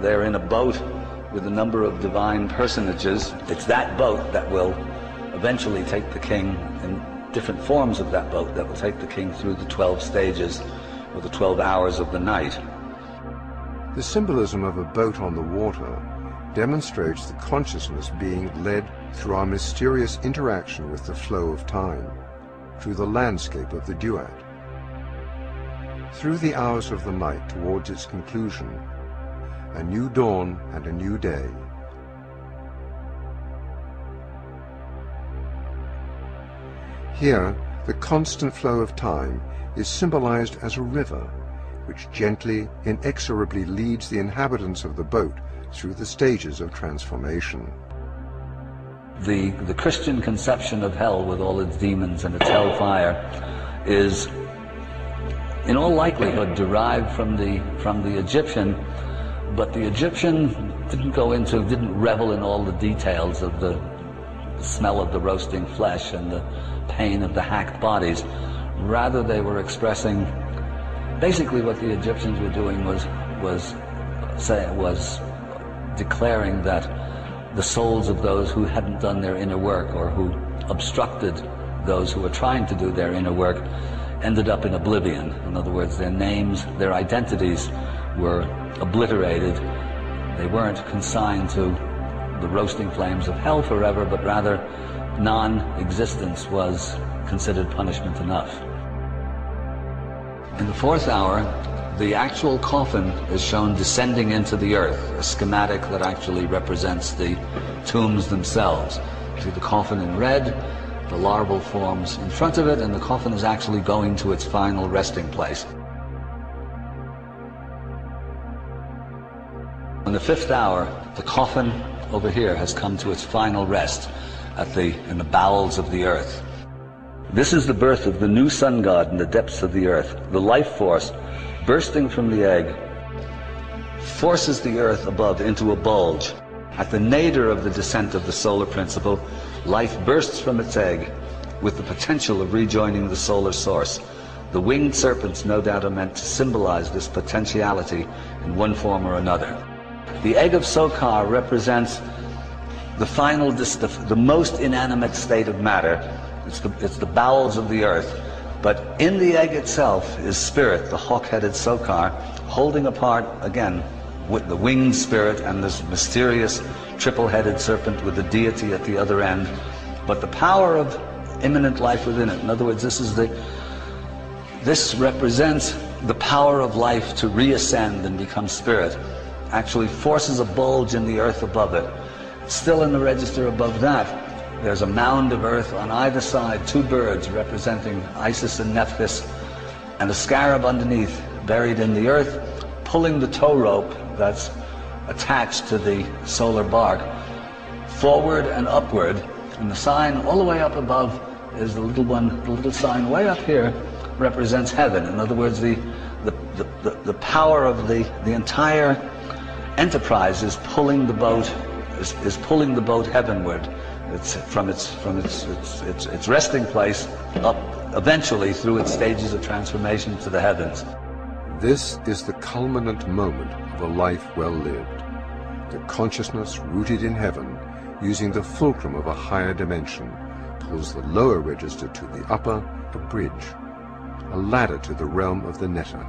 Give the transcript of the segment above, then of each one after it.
they're in a boat with a number of divine personages. It's that boat that will eventually take the king, in different forms of that boat, that will take the king through the 12 stages or the 12 hours of the night. The symbolism of a boat on the water demonstrates the consciousness being led through our mysterious interaction with the flow of time, through the landscape of the duat. Through the hours of the night towards its conclusion, a new dawn and a new day. Here, the constant flow of time is symbolized as a river, which gently, inexorably leads the inhabitants of the boat through the stages of transformation. The Christian conception of hell, with all its demons and its hellfire, is in all likelihood derived from the Egyptian, but the Egyptian didn't revel in all the details of the smell of the roasting flesh and the pain of the hacked bodies. Rather, they were expressing, basically what the Egyptians were doing was declaring that the souls of those who hadn't done their inner work, or who obstructed those who were trying to do their inner work, ended up in oblivion. In other words, their names, their identities were obliterated. They weren't consigned to the roasting flames of hell forever, but rather non-existence was considered punishment enough. In the fourth hour, the actual coffin is shown descending into the earth, a schematic that actually represents the tombs themselves. See the coffin in red, the larval forms in front of it, and the coffin is actually going to its final resting place. In the fifth hour, the coffin over here has come to its final rest in the bowels of the earth. This is the birth of the new sun god in the depths of the earth. The life force, bursting from the egg, forces the earth above into a bulge. At the nadir of the descent of the solar principle, life bursts from its egg with the potential of rejoining the solar source. The winged serpents no doubt are meant to symbolize this potentiality in one form or another. The egg of Sokar represents the final, the most inanimate state of matter. It's the bowels of the earth. But in the egg itself is spirit, the hawk-headed Sokar, holding apart, again, with the winged spirit and this mysterious triple-headed serpent with the deity at the other end. But the power of immanent life within it. In other words, this represents the power of life to reascend and become spirit. Actually forces a bulge in the earth above it. Still in the register above that, there's a mound of earth on either side, two birds representing Isis and Nephthys, and a scarab underneath, buried in the earth, pulling the tow rope that's attached to the solar bark forward and upward. And the sign all the way up above is the little sign way up here represents heaven. In other words, the power of the entire enterprise is pulling the boat heavenward. It's from its resting place up eventually through its stages of transformation to the heavens. This is the culminant moment of a life well lived. The consciousness rooted in heaven, using the fulcrum of a higher dimension, pulls the lower register to the upper, a bridge, a ladder to the realm of the netta.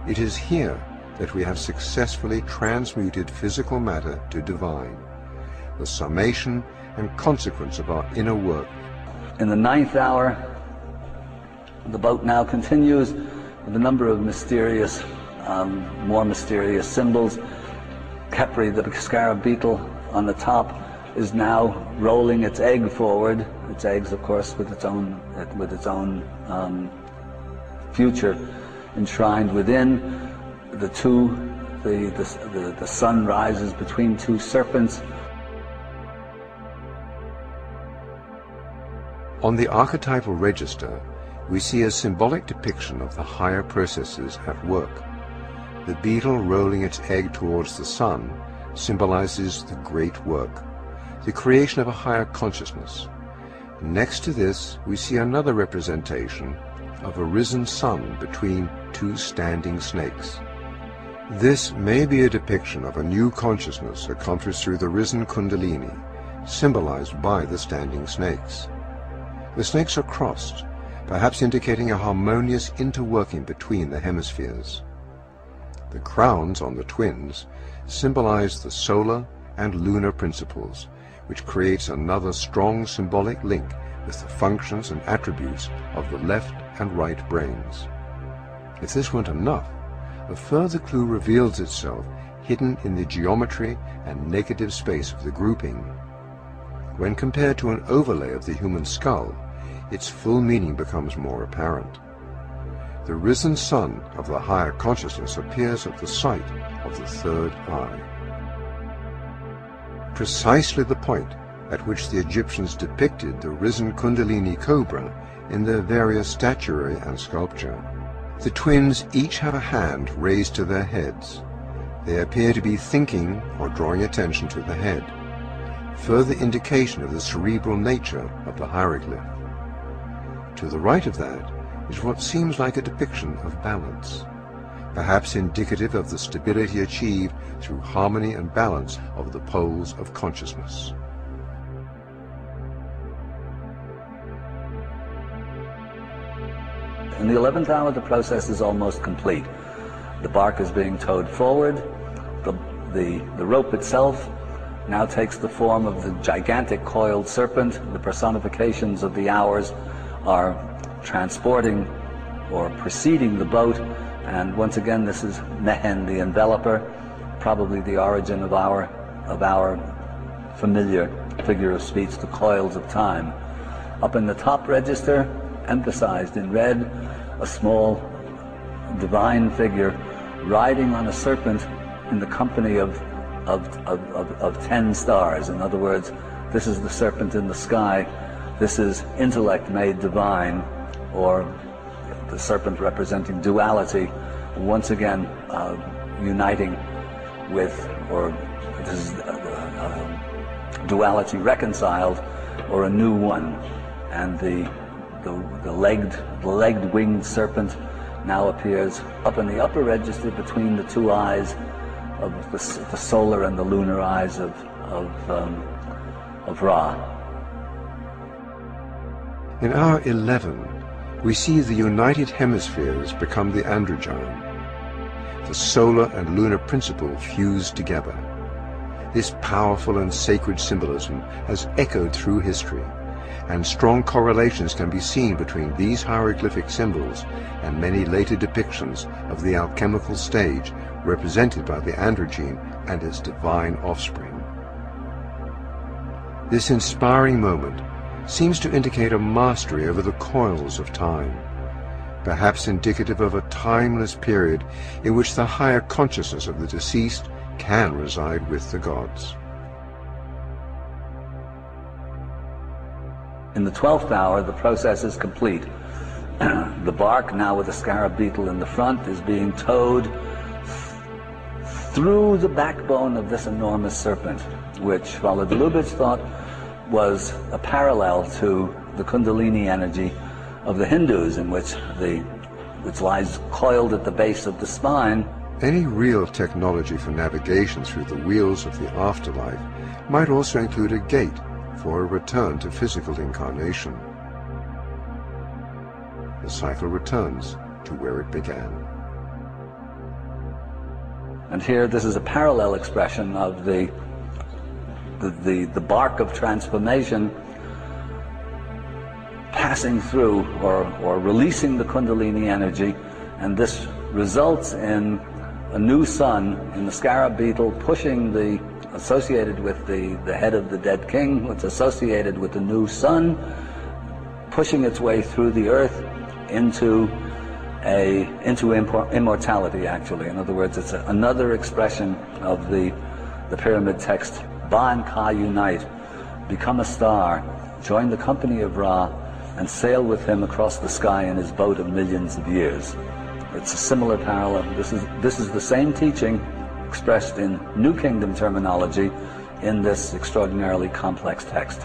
It is here that we have successfully transmuted physical matter to divine, the summation and consequence of our inner work. In the ninth hour, the boat now continues with a number of mysterious, more mysterious symbols. Khepri, the scarab beetle on the top, is now rolling its egg forward. Its eggs, of course, with its own future enshrined within. The sun rises between two serpents. On the archetypal register, we see a symbolic depiction of the higher processes at work. The beetle rolling its egg towards the sun symbolizes the great work, the creation of a higher consciousness. Next to this, we see another representation of a risen sun between two standing snakes. This may be a depiction of a new consciousness accomplished through the risen Kundalini, symbolized by the standing snakes. The snakes are crossed, perhaps indicating a harmonious interworking between the hemispheres. The crowns on the twins symbolize the solar and lunar principles, which creates another strong symbolic link with the functions and attributes of the left and right brains. If this weren't enough, a further clue reveals itself hidden in the geometry and negative space of the grouping. When compared to an overlay of the human skull, its full meaning becomes more apparent. The risen sun of the higher consciousness appears at the site of the third eye. Precisely the point at which the Egyptians depicted the risen Kundalini cobra in their various statuary and sculpture. The twins each have a hand raised to their heads. They appear to be thinking or drawing attention to the head, further indication of the cerebral nature of the hieroglyph. To the right of that is what seems like a depiction of balance, perhaps indicative of the stability achieved through harmony and balance of the poles of consciousness. In the 11th hour, the process is almost complete. The bark is being towed forward. The rope itself now takes the form of the gigantic coiled serpent. The personifications of the hours are transporting or preceding the boat, and once again this is Mehen, the enveloper, probably the origin of our familiar figure of speech, the coils of time. Up in the top register, emphasized in red, a small divine figure riding on a serpent in the company of 10 stars. In other words, this is the serpent in the sky. This is intellect made divine, or the serpent representing duality, once again uniting with, or this is duality reconciled, or a new one. And the legged winged serpent now appears up in the upper register between the two eyes of the solar and the lunar eyes of Ra. In hour 11, we see the united hemispheres become the androgyne, the solar and lunar principle fused together. This powerful and sacred symbolism has echoed through history, and strong correlations can be seen between these hieroglyphic symbols and many later depictions of the alchemical stage represented by the androgyne and its divine offspring. This inspiring moment seems to indicate a mastery over the coils of time, perhaps indicative of a timeless period in which the higher consciousness of the deceased can reside with the gods. In the 12th hour, the process is complete. The bark, now with the scarab beetle in the front, is being towed through the backbone of this enormous serpent, which Vala de Lubitsch thought was a parallel to the Kundalini energy of the Hindus, in which lies coiled at the base of the spine. Any real technology for navigation through the wheels of the afterlife might also include a gate for a return to physical incarnation. The cycle returns to where it began. And here, this is a parallel expression of the bark of transformation passing through or releasing the Kundalini energy, and this results in a new sun in the scarab beetle pushing associated with the head of the dead king, it's associated with the new sun, pushing its way through the earth into immortality, actually. In other words, it's another expression of the pyramid text, Ba and Ka unite, become a star, join the company of Ra, and sail with him across the sky in his boat of millions of years. It's a similar parallel. This is the same teaching expressed in New Kingdom terminology in this extraordinarily complex text.